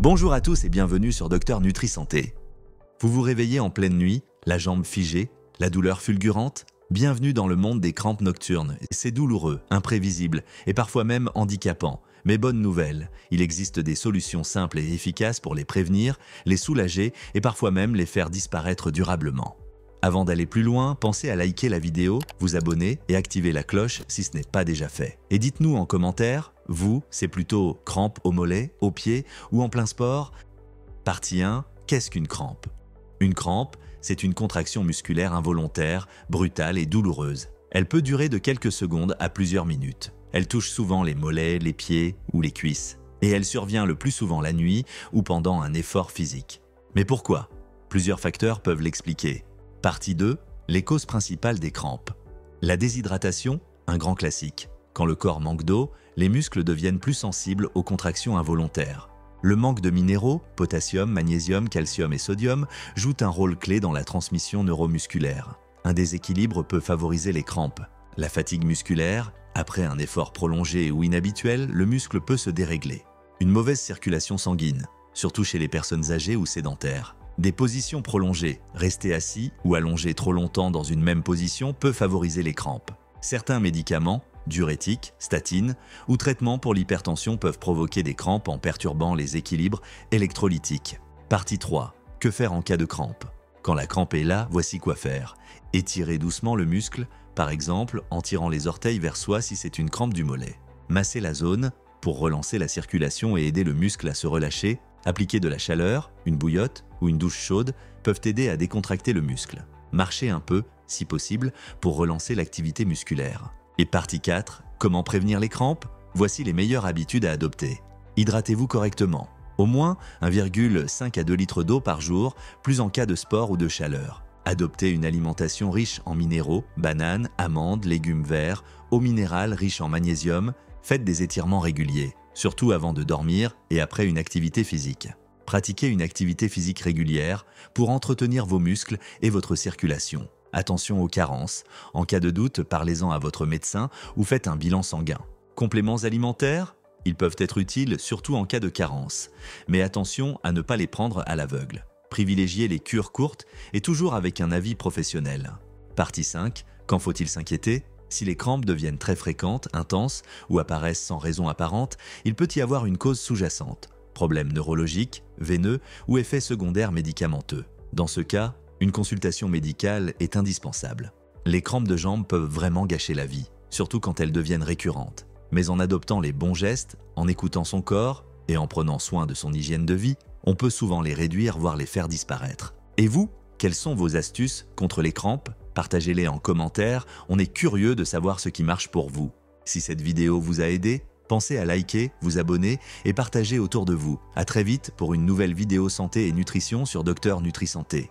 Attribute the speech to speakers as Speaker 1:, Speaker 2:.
Speaker 1: Bonjour à tous et bienvenue sur Docteur Nutri Santé. Vous vous réveillez en pleine nuit, la jambe figée, la douleur fulgurante? Bienvenue dans le monde des crampes nocturnes. C'est douloureux, imprévisible et parfois même handicapant. Mais bonne nouvelle, il existe des solutions simples et efficaces pour les prévenir, les soulager et parfois même les faire disparaître durablement. Avant d'aller plus loin, pensez à liker la vidéo, vous abonner et activer la cloche si ce n'est pas déjà fait. Et dites-nous en commentaire, vous, c'est plutôt crampes au mollet, aux pieds ou en plein sport? Partie 1, qu'est-ce qu'une crampe? Une crampe, c'est une contraction musculaire involontaire, brutale et douloureuse. Elle peut durer de quelques secondes à plusieurs minutes. Elle touche souvent les mollets, les pieds ou les cuisses. Et elle survient le plus souvent la nuit ou pendant un effort physique. Mais pourquoi? Plusieurs facteurs peuvent l'expliquer. Partie 2, les causes principales des crampes. La déshydratation, un grand classique. Quand le corps manque d'eau, les muscles deviennent plus sensibles aux contractions involontaires. Le manque de minéraux, potassium, magnésium, calcium et sodium, joue un rôle clé dans la transmission neuromusculaire. Un déséquilibre peut favoriser les crampes. La fatigue musculaire, après un effort prolongé ou inhabituel, le muscle peut se dérégler. Une mauvaise circulation sanguine, surtout chez les personnes âgées ou sédentaires. Des positions prolongées, rester assis ou allongé trop longtemps dans une même position peut favoriser les crampes. Certains médicaments, diurétiques, statines ou traitements pour l'hypertension peuvent provoquer des crampes en perturbant les équilibres électrolytiques. Partie 3. Que faire en cas de crampe? Quand la crampe est là, voici quoi faire. Étirez doucement le muscle, par exemple en tirant les orteils vers soi si c'est une crampe du mollet. Massez la zone pour relancer la circulation et aider le muscle à se relâcher. Appliquer de la chaleur, une bouillotte ou une douche chaude peuvent aider à décontracter le muscle. Marchez un peu, si possible, pour relancer l'activité musculaire. Et partie 4, comment prévenir les crampes? Voici les meilleures habitudes à adopter. Hydratez-vous correctement. Au moins 1,5 à 2 litres d'eau par jour, plus en cas de sport ou de chaleur. Adoptez une alimentation riche en minéraux, bananes, amandes, légumes verts, eau minérale riche en magnésium. Faites des étirements réguliers, surtout avant de dormir et après une activité physique. Pratiquez une activité physique régulière pour entretenir vos muscles et votre circulation. Attention aux carences. En cas de doute, parlez-en à votre médecin ou faites un bilan sanguin. Compléments alimentaires? Ils peuvent être utiles, surtout en cas de carence. Mais attention à ne pas les prendre à l'aveugle. Privilégiez les cures courtes et toujours avec un avis professionnel. Partie 5. Quand faut-il s'inquiéter? Si les crampes deviennent très fréquentes, intenses ou apparaissent sans raison apparente, il peut y avoir une cause sous-jacente. Problèmes neurologiques, veineux ou effets secondaires médicamenteux. Dans ce cas, une consultation médicale est indispensable. Les crampes de jambes peuvent vraiment gâcher la vie, surtout quand elles deviennent récurrentes. Mais en adoptant les bons gestes, en écoutant son corps et en prenant soin de son hygiène de vie, on peut souvent les réduire, voire les faire disparaître. Et vous, quelles sont vos astuces contre les crampes? Partagez-les en commentaire, on est curieux de savoir ce qui marche pour vous. Si cette vidéo vous a aidé, pensez à liker, vous abonner et partager autour de vous. À très vite pour une nouvelle vidéo santé et nutrition sur Docteur Nutri Santé.